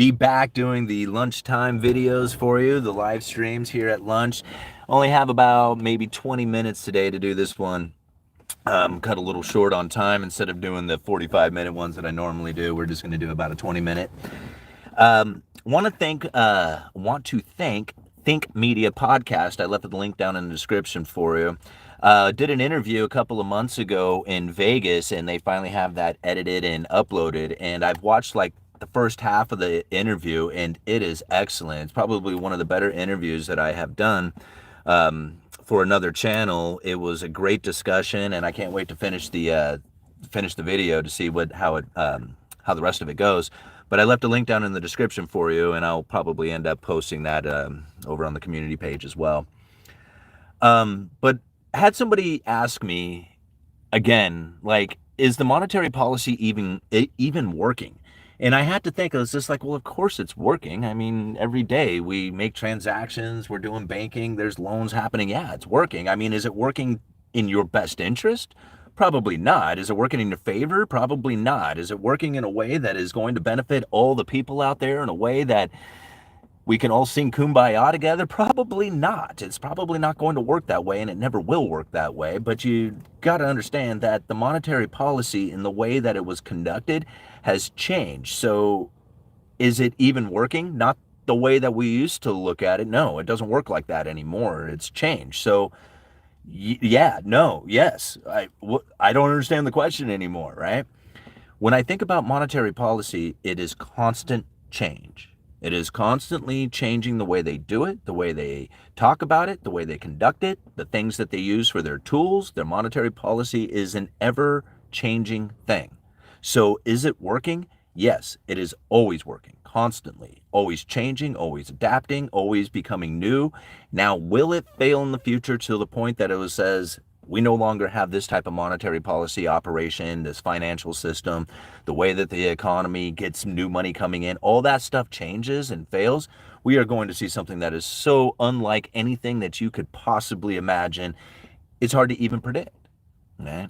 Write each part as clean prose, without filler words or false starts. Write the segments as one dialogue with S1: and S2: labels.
S1: be back doing the lunchtime videos for you, the live streams here at lunch. Only have about maybe 20 minutes today to do this one. Cut a little short on time. Instead of doing the 45-minute ones that I normally do, we're just going to do about a 20-minute. Want to thank Think Media Podcast. I left the link down in the description for you. Did an interview a couple of months ago in Vegas, and they finally have that edited and uploaded. And I've watched like the first half of the interview, and it is excellent. It's probably one of the better interviews that I have done for another channel. It was a great discussion, and I can't wait to finish the video to see how the rest of it goes. But I left a link down in the description for you, and I'll probably end up posting that over on the community page as well. But I had somebody ask me again, like, is the monetary policy even working? And I had to think, I was just like, well, of course it's working. I mean, every day we make transactions, we're doing banking, there's loans happening. Yeah, it's working. I mean, is it working in your best interest? Probably not. Is it working in your favor? Probably not. Is it working in a way that is going to benefit all the people out there in a way that we can all sing Kumbaya together? Probably not. It's probably not going to work that way, and it never will work that way. But you got to understand that the monetary policy in the way that it was conducted has changed. So is it even working? Not the way that we used to look at it. No, it doesn't work like that anymore. It's changed. So yeah, no, yes. I don't understand the question anymore, right? When I think about monetary policy, it is constant change. It is constantly changing the way they do it, the way they talk about it, the way they conduct it, the things that they use for their tools. Their monetary policy is an ever-changing thing. So is it working? Yes, it is always working, constantly, always changing, always adapting, always becoming new. Now, will it fail in the future to the point that it says, we no longer have this type of monetary policy operation, this financial system, the way that the economy gets new money coming in, all that stuff changes and fails? We are going to see something that is so unlike anything that you could possibly imagine. It's hard to even predict. Okay?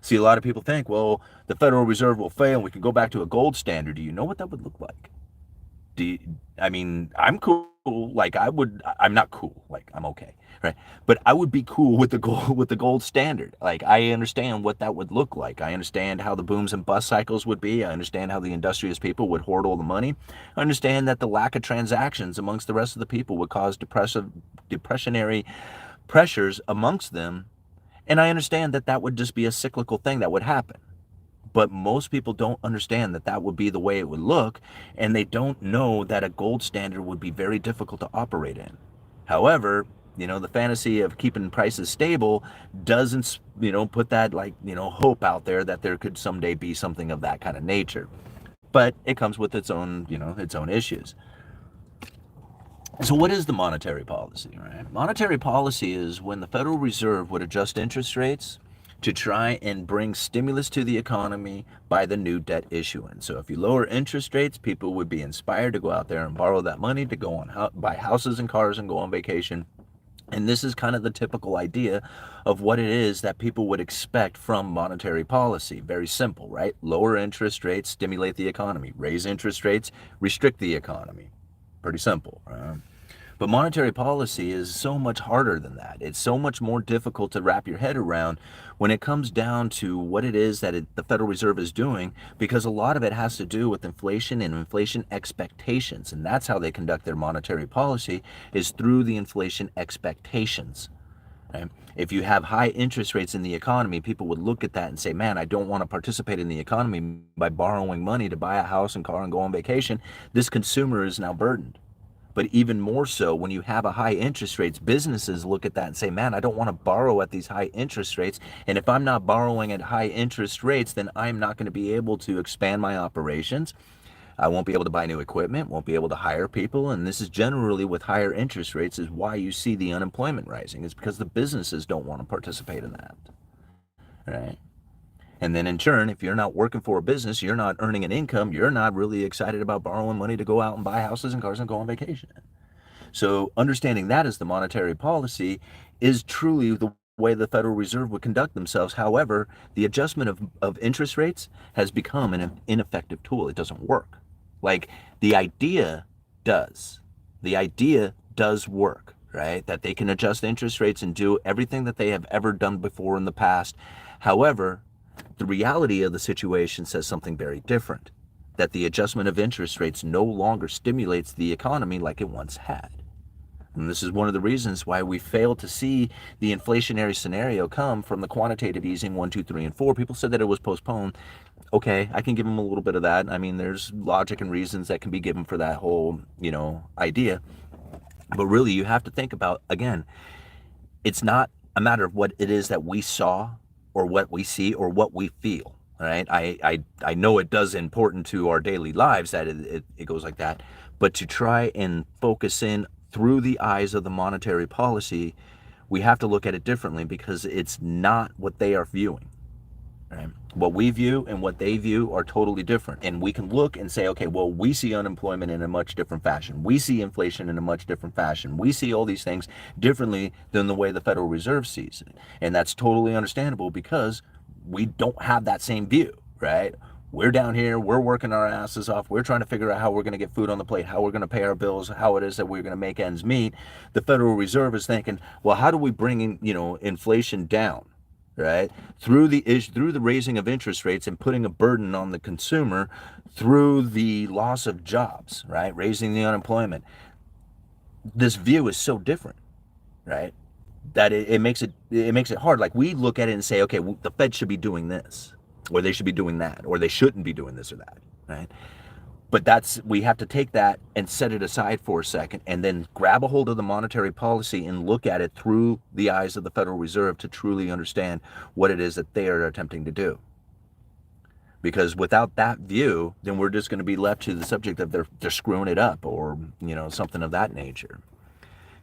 S1: See, a lot of people think, well, the Federal Reserve will fail and we can go back to a gold standard. Do you know what that would look like? I mean, I'm cool. Like I'm not cool. Like I'm okay, right? But I would be cool with the gold standard. Like I understand what that would look like. I understand how the booms and bust cycles would be. I understand how the industrious people would hoard all the money. I understand that the lack of transactions amongst the rest of the people would cause depressionary pressures amongst them. And I understand that that would just be a cyclical thing that would happen. But most people don't understand that that would be the way it would look, and they don't know that a gold standard would be very difficult to operate in. However, the fantasy of keeping prices stable doesn't, put that hope out there that there could someday be something of that kind of nature. But it comes with its own, its own issues. So what is the monetary policy, right? Monetary policy is when the Federal Reserve would adjust interest rates to try and bring stimulus to the economy by the new debt issuance. So if you lower interest rates, people would be inspired to go out there and borrow that money to go on buy houses and cars and go on vacation. And this is kind of the typical idea of what it is that people would expect from monetary policy. Very simple, right? Lower interest rates, stimulate the economy. Raise interest rates, restrict the economy. Pretty simple, right? But monetary policy is so much harder than that. It's so much more difficult to wrap your head around when it comes down to what it is that the Federal Reserve is doing, because a lot of it has to do with inflation and inflation expectations. And that's how they conduct their monetary policy, is through the inflation expectations. Right? If you have high interest rates in the economy, people would look at that and say, man, I don't want to participate in the economy by borrowing money to buy a house and car and go on vacation. This consumer is now burdened. But even more so, when you have a high interest rates, businesses look at that and say, man, I don't want to borrow at these high interest rates. And if I'm not borrowing at high interest rates, then I'm not going to be able to expand my operations. I won't be able to buy new equipment, won't be able to hire people. And this is generally with higher interest rates is why you see the unemployment rising. It's because the businesses don't want to participate in that, right? And then in turn, if you're not working for a business, you're not earning an income, you're not really excited about borrowing money to go out and buy houses and cars and go on vacation. So understanding that as the monetary policy is truly the way the Federal Reserve would conduct themselves. However, the adjustment of interest rates has become an ineffective tool. It doesn't work Like, the idea does. The idea does work, right? That they can adjust interest rates and do everything that they have ever done before in the past. However, the reality of the situation says something very different, that the adjustment of interest rates no longer stimulates the economy like it once had. And this is one of the reasons why we failed to see the inflationary scenario come from the quantitative easing 1, 2, 3, and 4. People said that it was postponed. Okay, I can give them a little bit of that. I mean, there's logic and reasons that can be given for that whole, idea. But really, you have to think about, again, it's not a matter of what it is that we saw or what we see or what we feel. All right, I know it does important to our daily lives that it goes like that, but to try and focus in through the eyes of the monetary policy, we have to look at it differently because it's not what they are viewing. Right? What we view and what they view are totally different. And we can look and say, okay, well, we see unemployment in a much different fashion. We see inflation in a much different fashion. We see all these things differently than the way the Federal Reserve sees it. And that's totally understandable because we don't have that same view, right? We're down here, we're working our asses off, we're trying to figure out how we're going to get food on the plate, how we're going to pay our bills, how it is that we're going to make ends meet. The Federal Reserve is thinking, well, how do we bring in, inflation down, right? Through the raising of interest rates and putting a burden on the consumer through the loss of jobs, right? Raising the unemployment. This view is so different, right? That it makes it hard. Like, we look at it and say, okay, well, the Fed should be doing this, or they should be doing that, or they shouldn't be doing this or that, right? But we have to take that and set it aside for a second and then grab a hold of the monetary policy and look at it through the eyes of the Federal Reserve to truly understand what it is that they are attempting to do. Because without that view, then we're just going to be left to the subject of they're screwing it up or, something of that nature.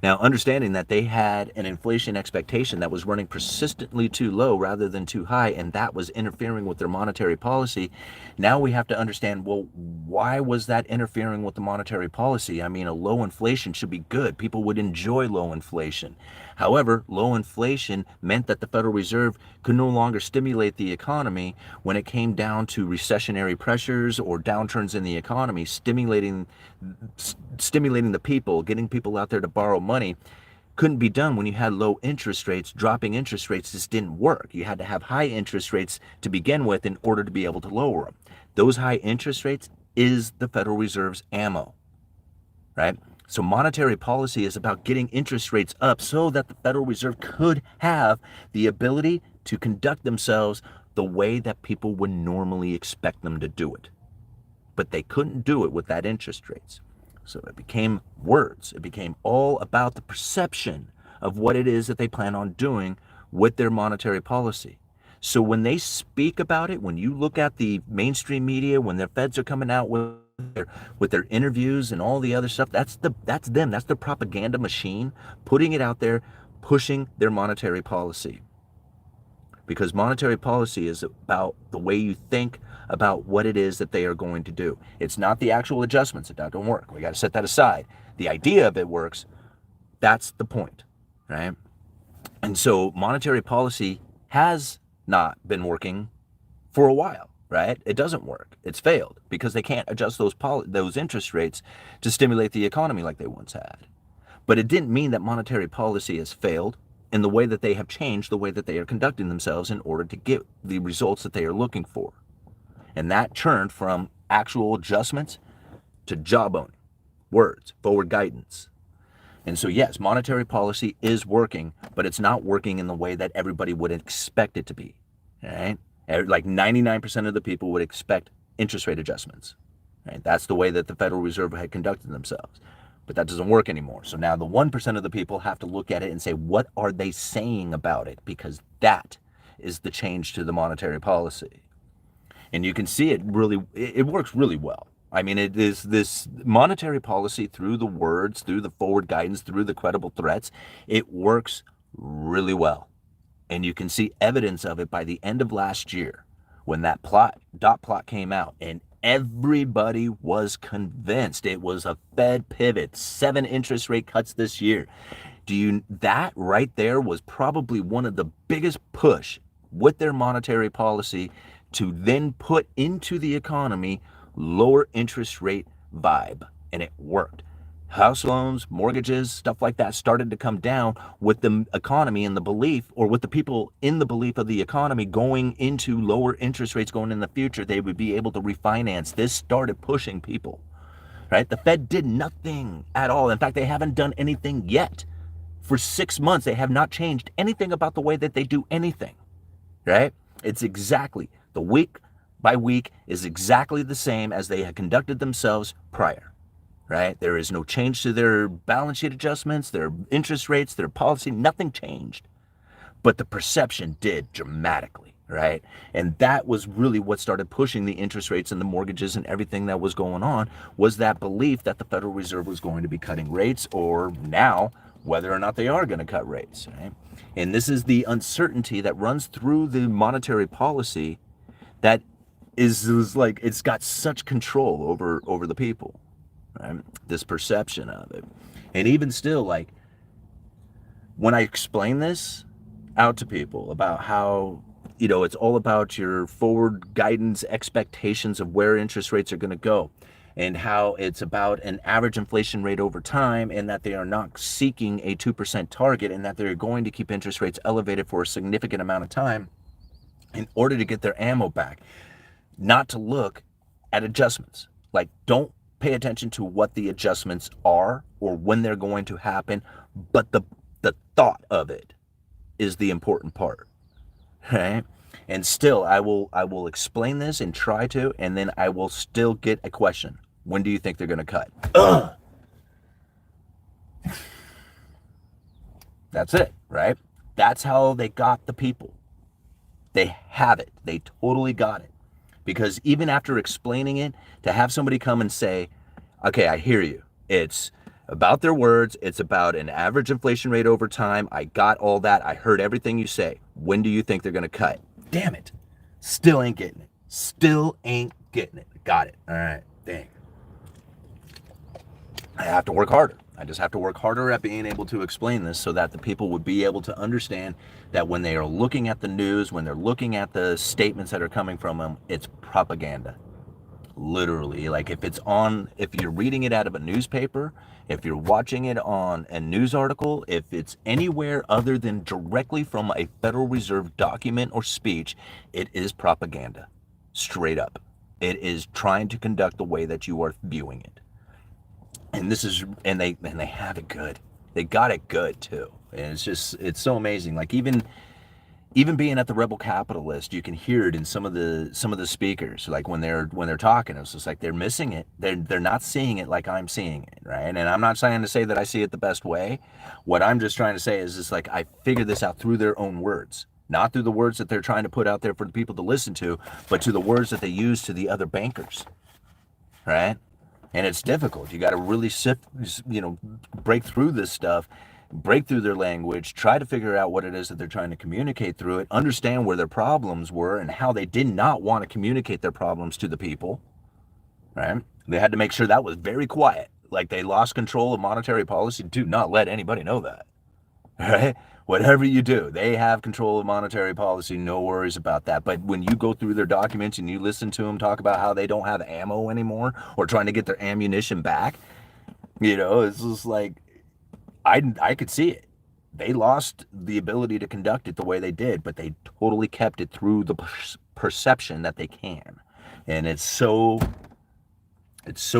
S1: Now, understanding that they had an inflation expectation that was running persistently too low rather than too high, and that was interfering with their monetary policy, now we have to understand, well, why was that interfering with the monetary policy? I mean, a low inflation should be good. People would enjoy low inflation. However, low inflation meant that the Federal Reserve could no longer stimulate the economy when it came down to recessionary pressures or downturns in the economy, stimulating the people, getting people out there to borrow money. Couldn't be done when you had low interest rates. Dropping interest rates just didn't work. You had to have high interest rates to begin with in order to be able to lower them. Those high interest rates is the Federal Reserve's ammo, right? So monetary policy is about getting interest rates up so that the Federal Reserve could have the ability to conduct themselves the way that people would normally expect them to do it. But they couldn't do it with that interest rates. So it became words. It became all about the perception of what it is that they plan on doing with their monetary policy. So when they speak about it, when you look at the mainstream media, when the feds are coming out with their interviews and all the other stuff, that's them. That's the propaganda machine putting it out there, pushing their monetary policy. Because monetary policy is about the way you think about what it is that they are going to do. It's not the actual adjustments that don't work. We got to set that aside. The idea of it works. That's the point, right? And so monetary policy has not been working for a while, right? It doesn't work. It's failed because they can't adjust those interest rates to stimulate the economy like they once had. But it didn't mean that monetary policy has failed in the way that they have changed the way that they are conducting themselves in order to get the results that they are looking for. And that turned from actual adjustments to jawboning, words, forward guidance. And so, yes, monetary policy is working, but it's not working in the way that everybody would expect it to be, right? Like 99% of the people would expect interest rate adjustments, right? That's the way that the Federal Reserve had conducted themselves. But that doesn't work anymore. So now the 1% of the people have to look at it and say, what are they saying about it? Because that is the change to the monetary policy. And you can see it works really well. I mean, it is this monetary policy through the words, through the forward guidance, through the credible threats. It works really well. And you can see evidence of it by the end of last year when that dot plot came out and everybody was convinced it was a Fed pivot, 7 interest rate cuts this year. That right there was probably one of the biggest push with their monetary policy to then put into the economy lower interest rate vibe, and it worked. House loans, mortgages, stuff like that started to come down with the economy and the belief, or with the people in the belief of the economy going into lower interest rates going in the future, they would be able to refinance. This started pushing people, right? The Fed did nothing at all. In fact, they haven't done anything yet. For 6 months, they have not changed anything about the way that they do anything, right? It's exactly, the week by week is exactly the same as they had conducted themselves prior. Right? There is no change to their balance sheet adjustments, their interest rates, their policy, nothing changed. But the perception did dramatically, right? And that was really what started pushing the interest rates and the mortgages and everything that was going on, was that belief that the Federal Reserve was going to be cutting rates, or now whether or not they are going to cut rates, right? And this is the uncertainty that runs through the monetary policy that is like, it's got such control over the people. Right? This perception of it. And even still, like, when I explain this out to people about how, it's all about your forward guidance expectations of where interest rates are going to go, and how it's about an average inflation rate over time, and that they are not seeking a 2% target, and that they're going to keep interest rates elevated for a significant amount of time in order to get their ammo back, not to look at adjustments. Like, don't pay attention to what the adjustments are or when they're going to happen, but the thought of it is the important part, right? And still, I will explain this and try to, and then I will still get a question. When do you think they're going to cut? That's it, right? That's how they got the people. They have it. They totally got it. Because even after explaining it, to have somebody come and say, okay, I hear you. It's about their words. It's about an average inflation rate over time. I got all that. I heard everything you say. When do you think they're going to cut? Damn it. Still ain't getting it. Still ain't getting it. Got it. All right. Dang. I have to work harder. I just have to work harder at being able to explain this so that the people would be able to understand that when they are looking at the news, when they're looking at the statements that are coming from them, it's propaganda. Literally, like if you're reading it out of a newspaper, if you're watching it on a news article, if it's anywhere other than directly from a Federal Reserve document or speech, it is propaganda. Straight up. It is trying to conduct the way that you are viewing it. And they have it good. They got it good too. And it's so amazing. Like even being at the Rebel Capitalist, you can hear it in some of the speakers. Like when they're talking, it's just like they're missing it. They're not seeing it like I'm seeing it, right? And I'm not trying to say that I see it the best way. What I'm just trying to say is just like I figured this out through their own words, not through the words that they're trying to put out there for the people to listen to, but to the words that they use to the other bankers, right? And it's difficult. You got to really break through this stuff, break through their language, try to figure out what it is that they're trying to communicate through it, understand where their problems were and how they did not want to communicate their problems to the people, right? They had to make sure that was very quiet. Like they lost control of monetary policy. Do not let anybody know that, right? Whatever you do, they have control of monetary policy. No worries about that. But when you go through their documents and you listen to them talk about how they don't have ammo anymore or trying to get their ammunition back, it's just like, I could see it. They lost the ability to conduct it the way they did, but they totally kept it through the perception that they can. And it's so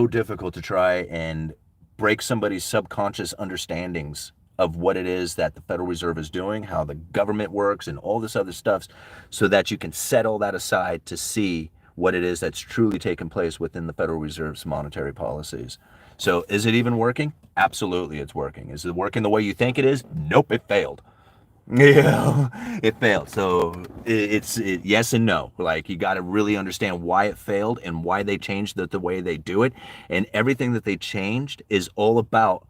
S1: difficult to try and break somebody's subconscious understandings of what it is that the Federal Reserve is doing, how the government works, and all this other stuff, so that you can set all that aside to see what it is that's truly taking place within the Federal Reserve's monetary policies. So is it even working? Absolutely it's working. Is it working the way you think it is? Nope, it failed. It failed. So it's yes and no. Like you got to really understand why it failed and why they changed the way they do it. And everything that they changed is all about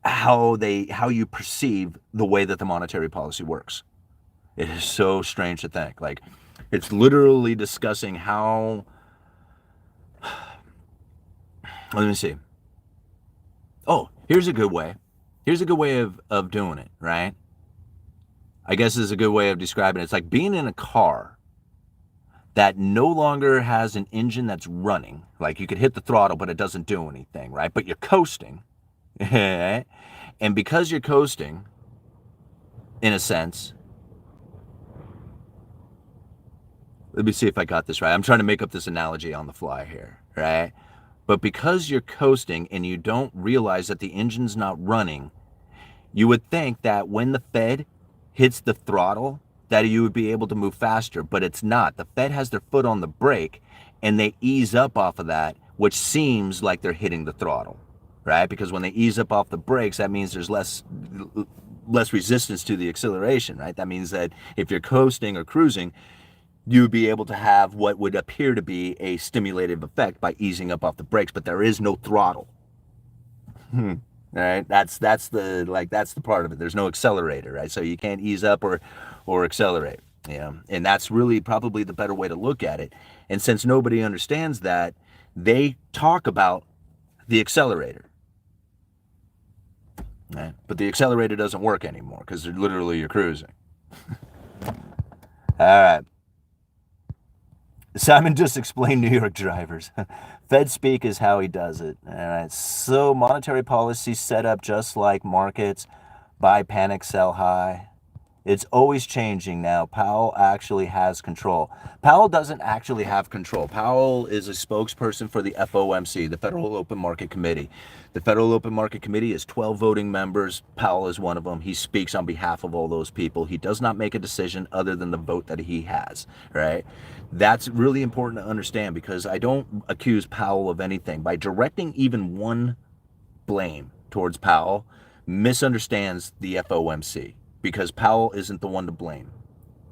S1: how you perceive the way that the monetary policy works. It is so strange to think. Like it's literally discussing how, let me see. Oh, here's a good way. Here's a good way of doing it, right? I guess this is a good way of describing it. It's like being in a car that no longer has an engine that's running. Like you could hit the throttle, but it doesn't do anything, right? But you're coasting. And because you're coasting, in a sense, let me see if I got this right. I'm trying to make up this analogy on the fly here, right? But because you're coasting and you don't realize that the engine's not running, you would think that when the Fed hits the throttle, that you would be able to move faster, but it's not. The Fed has their foot on the brake and they ease up off of that, which seems like they're hitting the throttle, right? Because when they ease up off the brakes, that means there's less resistance to the acceleration, right? That means that if you're coasting or cruising, you would be able to have what would appear to be a stimulative effect by easing up off the brakes, but there is no throttle. All right, that's the part of it. There's no accelerator, right? So you can't ease up or accelerate. Yeah, and that's really probably the better way to look at it. And since nobody understands that, they talk about the accelerator, right? But the accelerator doesn't work anymore because literally you're cruising. All right. Simon just explained New York drivers. Fed speak is how he does it. All right. So monetary policy set up just like markets. Buy, panic, sell high. It's always changing now. Powell actually has control. Powell doesn't actually have control. Powell is a spokesperson for the FOMC, the Federal Open Market Committee. The Federal Open Market Committee is 12 voting members. Powell is one of them. He speaks on behalf of all those people. He does not make a decision other than the vote that he has, right? That's really important to understand because I don't accuse Powell of anything. By directing even one blame towards Powell, misunderstands the FOMC. Because Powell isn't the one to blame,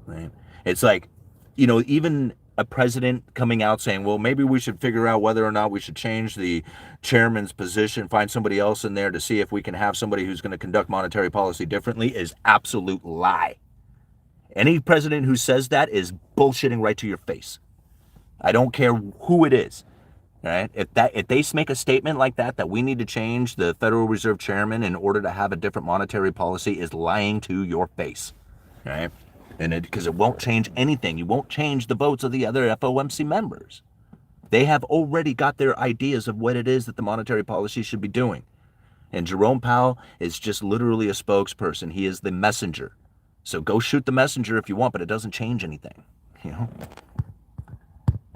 S1: right? It's like, even a president coming out saying, well, maybe we should figure out whether or not we should change the chairman's position, find somebody else in there to see if we can have somebody who's going to conduct monetary policy differently is absolute lie. Any president who says that is bullshitting right to your face. I don't care who it is. Right? If they make a statement like that we need to change the Federal Reserve Chairman in order to have a different monetary policy, is lying to your face, right? And because it won't change anything. You won't change the votes of the other FOMC members. They have already got their ideas of what it is that the monetary policy should be doing. And Jerome Powell is just literally a spokesperson. He is the messenger. So go shoot the messenger if you want, but it doesn't change anything, All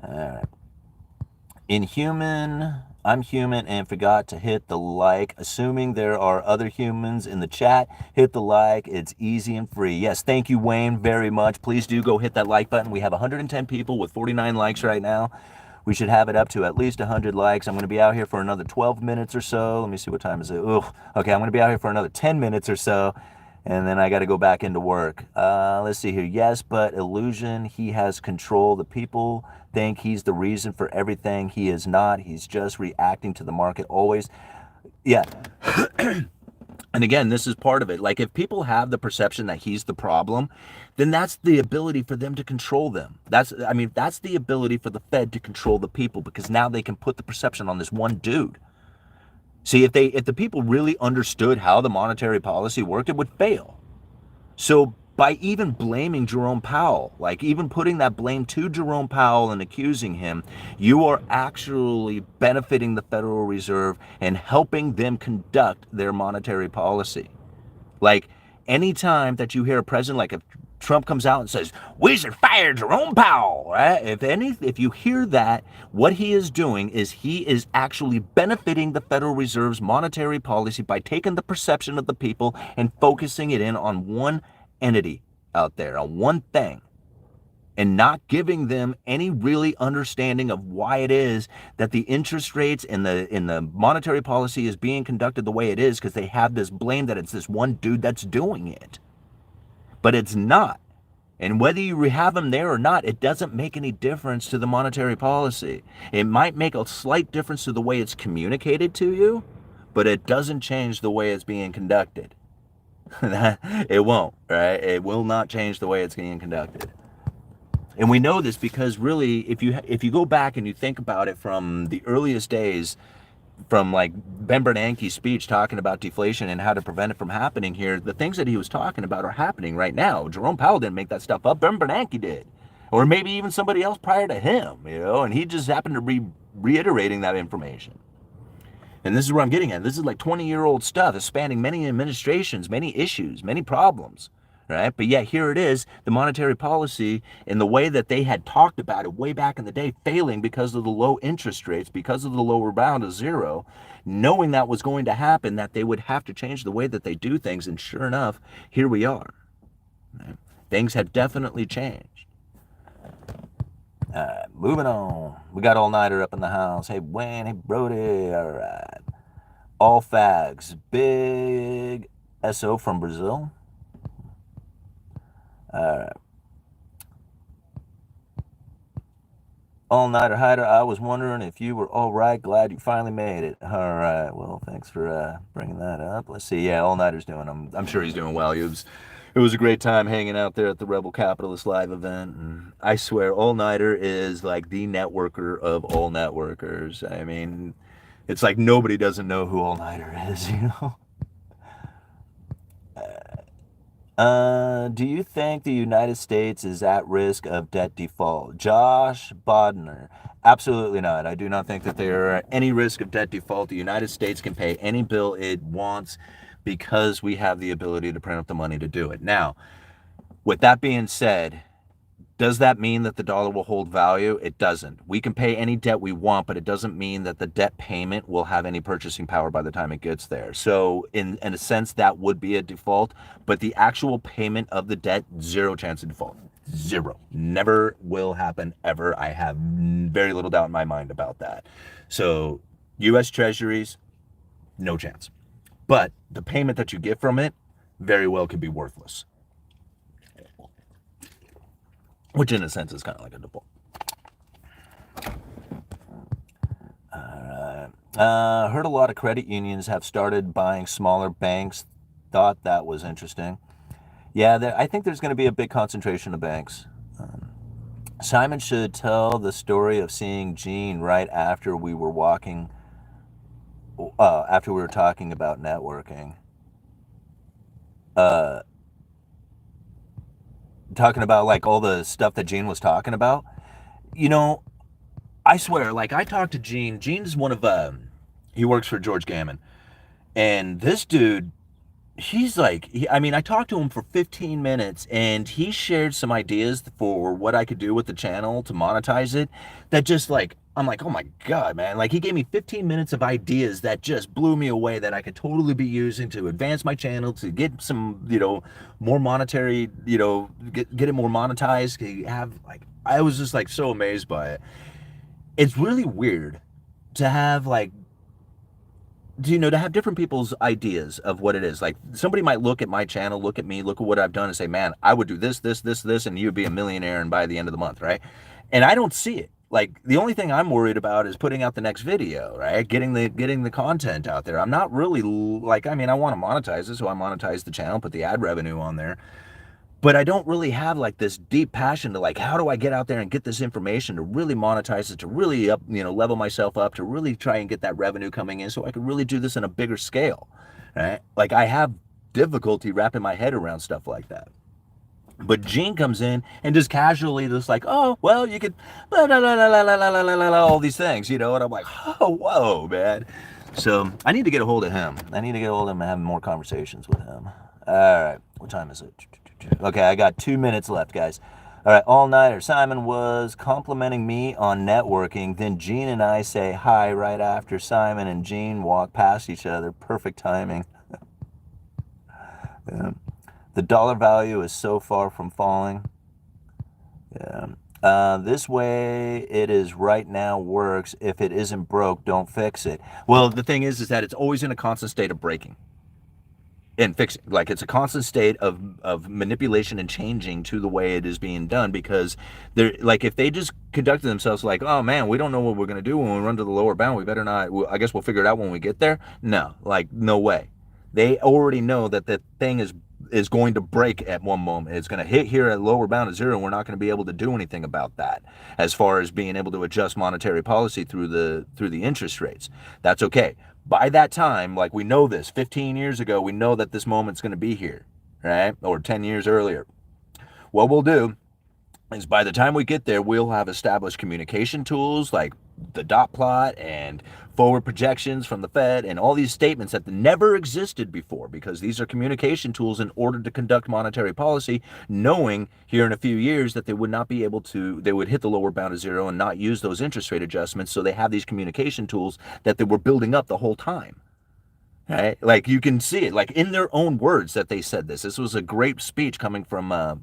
S1: right. I'm human and forgot to hit the like. Assuming there are other humans in the chat, hit the like. It's easy and free. Yes, thank you, Wayne, very much. Please do go hit that like button. We have 110 people with 49 likes right now. We should have it up to at least 100 likes. I'm going to be out here for another 12 minutes or so. Let me see, what time is it? Okay, I'm going to be out here for another 10 minutes or so. And then I got to go back into work. Let's see here. Yes, but illusion. He has control. The people think he's the reason for everything. He is not. He's just reacting to the market always. Yeah. And again, this is part of it. Like if people have the perception that he's the problem, then that's the ability for them to control them. That's the ability for the Fed to control the people, because now they can put the perception on this one dude. See, if the people really understood how the monetary policy worked, it would fail. So by even blaming Jerome Powell, like even putting that blame to Jerome Powell and accusing him, you are actually benefiting the Federal Reserve and helping them conduct their monetary policy. Like anytime that you hear a president, like if Trump comes out and says, we should fire Jerome Powell, right? If you hear that, what he is doing is he is actually benefiting the Federal Reserve's monetary policy by taking the perception of the people and focusing it in on one entity out there, on one thing, and not giving them any really understanding of why it is that the interest rates and the monetary policy is being conducted the way it is, because they have this blame that it's this one dude that's doing it. But it's not. And whether you have them there or not, it doesn't make any difference to the monetary policy. It might make a slight difference to the way it's communicated to you, but it doesn't change the way it's being conducted. It won't, right? It will not change the way it's being conducted. And we know this because really, if you go back and you think about it from the earliest days, from like Ben Bernanke's speech talking about deflation and how to prevent it from happening here, the things that he was talking about are happening right now. Jerome Powell didn't make that stuff up. Ben Bernanke did. or maybe even somebody else prior to him, and he just happened to be reiterating that information. And this is where I'm getting at. This is like 20-year-old stuff. It's spanning many administrations, many issues, many problems, right? But yet here it is, the monetary policy in the way that they had talked about it way back in the day, failing because of the low interest rates, because of the lower bound of zero, knowing that was going to happen, that they would have to change the way that they do things. And sure enough, here we are. Right? Things have definitely changed. All right, moving on. We got all-nighter up in the house. Hey, Wayne. Hey, Brody. All right. All fags. Big SO from Brazil. All right. All-nighter hider. I was wondering if you were all right. Glad you finally made it. All right. Well, thanks for bringing that up. Let's see. Yeah, all-nighter's doing. I'm sure he's doing well. It was a great time hanging out there at the Rebel Capitalist Live event. And I swear, all-nighter is like the networker of all networkers. I mean, it's like nobody doesn't know who all-nighter is, Do you think the United States is at risk of debt default? Josh Bodner. Absolutely not. I do not think that there are any risk of debt default. The United States can pay any bill it wants because we have the ability to print up the money to do it. Now, with that being said, does that mean that the dollar will hold value? It doesn't. We can pay any debt we want, but it doesn't mean that the debt payment will have any purchasing power by the time it gets there. So in a sense, that would be a default, but the actual payment of the debt, zero chance of default. Zero. Never will happen ever. I have very little doubt in my mind about that. So U.S. Treasuries, no chance. But the payment that you get from it very well could be worthless. Which in a sense is kind of like a default. Heard a lot of credit unions have started buying smaller banks. Thought that was interesting. Yeah, I think there's going to be a big concentration of banks. Simon should tell the story of seeing Gene right after we were talking about networking. Talking about like all the stuff that Gene was talking about. I swear, like I talked to Gene. Gene's one of he works for George Gammon. And this dude, he's like, I talked to him for 15 minutes and he shared some ideas for what I could do with the channel to monetize it that just like, I'm like, oh my God, man. Like he gave me 15 minutes of ideas that just blew me away that I could totally be using to advance my channel, to get some, more monetary, get it more monetized, I was just like so amazed by it. It's really weird to have like, to have different people's ideas of what it is. Like somebody might look at my channel, look at me, look at what I've done and say, man, I would do this, and you'd be a millionaire and by the end of the month, right? And I don't see it. Like the only thing I'm worried about is putting out the next video, right? Getting the content out there. I'm not really like, I want to monetize it, so I monetize the channel, put the ad revenue on there. But I don't really have like this deep passion to like, how do I get out there and get this information to really monetize it, to really level myself up, to really try and get that revenue coming in so I could really do this in a bigger scale, right? Like I have difficulty wrapping my head around stuff like that. But Gene comes in and just casually just like, oh, well, you could blah, blah, blah, blah, blah, blah, blah, blah, all these things, and I'm like, oh, whoa, man. So I need to get a hold of him. And have more conversations with him. All right, what time is it? Okay, I got 2 minutes left, guys. All right, all-nighter. Simon was complimenting me on networking. Then Gene and I say hi right after Simon and Gene walk past each other. Perfect timing. Yeah. The dollar value is so far from falling. Yeah. This way it is right now works. If it isn't broke, don't fix it. Well, the thing is that it's always in a constant state of breaking and fixing. Like it's a constant state of manipulation and changing to the way it is being done, because they're like, if they just conducted themselves like, oh man, we don't know what we're going to do when we run to the lower bound. We better not, I guess we'll figure it out when we get there. No, like no way. They already know that the thing is going to break at one moment. It's going to hit here at lower bound of zero. We're not going to be able to do anything about that as far as being able to adjust monetary policy through the interest rates. That's okay. By that time, like we know this, 15 years ago, we know that this moment's going to be here, right? Or 10 years earlier. What we'll do is by the time we get there, we'll have established communication tools like the dot plot and forward projections from the Fed and all these statements that never existed before, because these are communication tools in order to conduct monetary policy, knowing here in a few years that they would not be able to, they would hit the lower bound of zero and not use those interest rate adjustments. So they have these communication tools that they were building up the whole time. Right? Like you can see it, like in their own words that they said this. This was a great speech coming from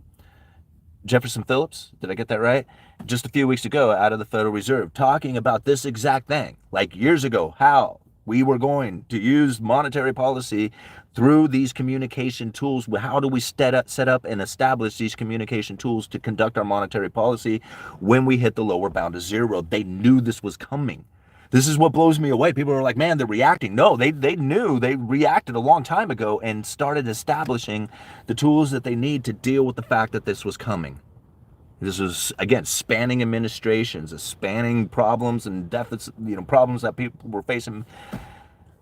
S1: Jefferson Phillips, did I get that right? Just a few weeks ago out of the Federal Reserve, talking about this exact thing, like years ago, how we were going to use monetary policy through these communication tools. How do we set up and establish these communication tools to conduct our monetary policy when we hit the lower bound of zero? They knew this was coming. This is what blows me away. People are like, man, they're reacting. No, they knew. They reacted a long time ago and started establishing the tools that they need to deal with the fact that this was coming. This was, again, spanning administrations, spanning problems and deficits, problems that people were facing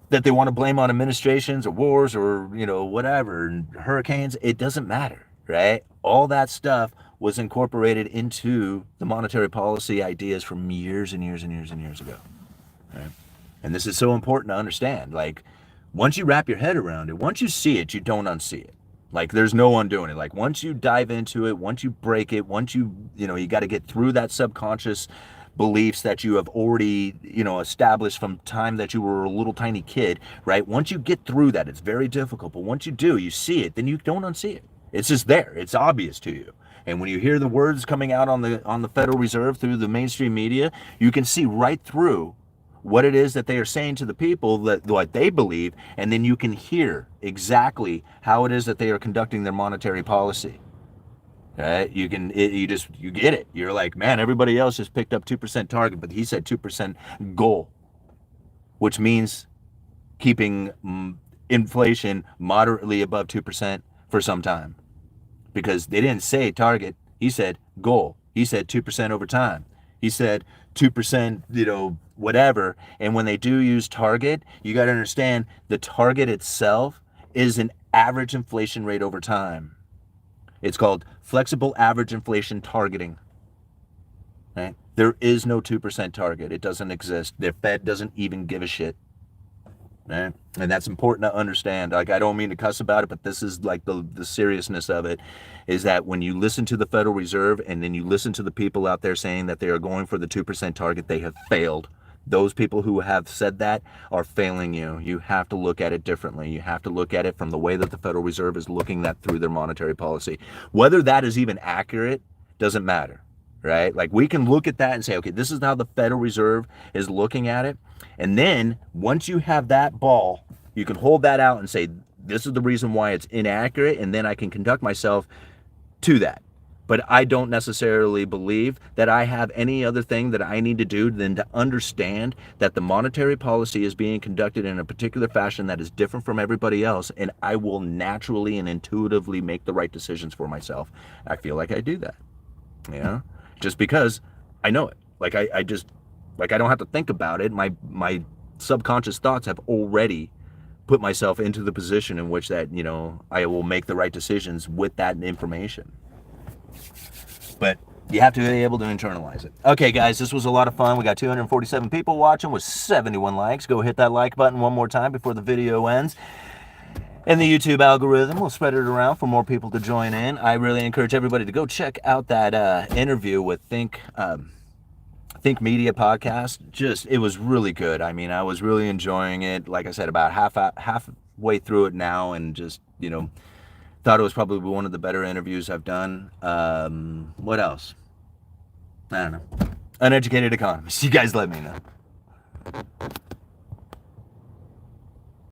S1: that they want to blame on administrations or wars or, whatever, hurricanes. It doesn't matter, right? All that stuff was incorporated into the monetary policy ideas from years and years and years and years ago. Right? And this is so important to understand. Like, once you wrap your head around it, once you see it, you don't unsee it. Like, there's no undoing it. Like, once you dive into it, once you break it, once you got to get through that subconscious beliefs that you have already, established from time that you were a little tiny kid, right? Once you get through that, it's very difficult. But once you do, you see it, then you don't unsee it. It's just there. It's obvious to you. And when you hear the words coming out on the Federal Reserve through the mainstream media, you can see right through what it is that they are saying to the people, that what they believe, and then you can hear exactly how it is that they are conducting their monetary policy. Right? You get it. You're like, man, everybody else just picked up 2% target, but he said 2% goal, which means keeping inflation moderately above 2% for some time, because they didn't say target. He said goal. He said 2% over time. He said 2%, whatever. And when they do use target, you got to understand the target itself is an average inflation rate over time. It's called flexible average inflation targeting. Right? There is no 2% target. It doesn't exist. The Fed doesn't even give a shit. Right? And that's important to understand. Like, I don't mean to cuss about it, but this is like the seriousness of it, is that when you listen to the Federal Reserve and then you listen to the people out there saying that they are going for the 2% target, they have failed. Those people who have said that are failing you. You have to look at it differently. You have to look at it from the way that the Federal Reserve is looking at through their monetary policy. Whether that is even accurate doesn't matter. Right? Like, we can look at that and say, okay, this is how the Federal Reserve is looking at it. And then once you have that ball, you can hold that out and say, this is the reason why it's inaccurate. And then I can conduct myself to that. But I don't necessarily believe that I have any other thing that I need to do than to understand that the monetary policy is being conducted in a particular fashion that is different from everybody else. And I will naturally and intuitively make the right decisions for myself. I feel like I do that. Just because I know it. Like, I just, like, I don't have to think about it. My subconscious thoughts have already put myself into the position in which that, I will make the right decisions with that information. But you have to be able to internalize it. Okay, guys, this was a lot of fun. We got 247 people watching with 71 likes. Go hit that like button one more time before the video ends. And the YouTube algorithm will spread it around for more people to join in. I really encourage everybody to go check out that interview with Think Media podcast. It was really good. I mean, I was really enjoying it. Like I said, about halfway through it now, and just, thought it was probably one of the better interviews I've done. What else? I don't know. Uneducated Economist. You guys let me know.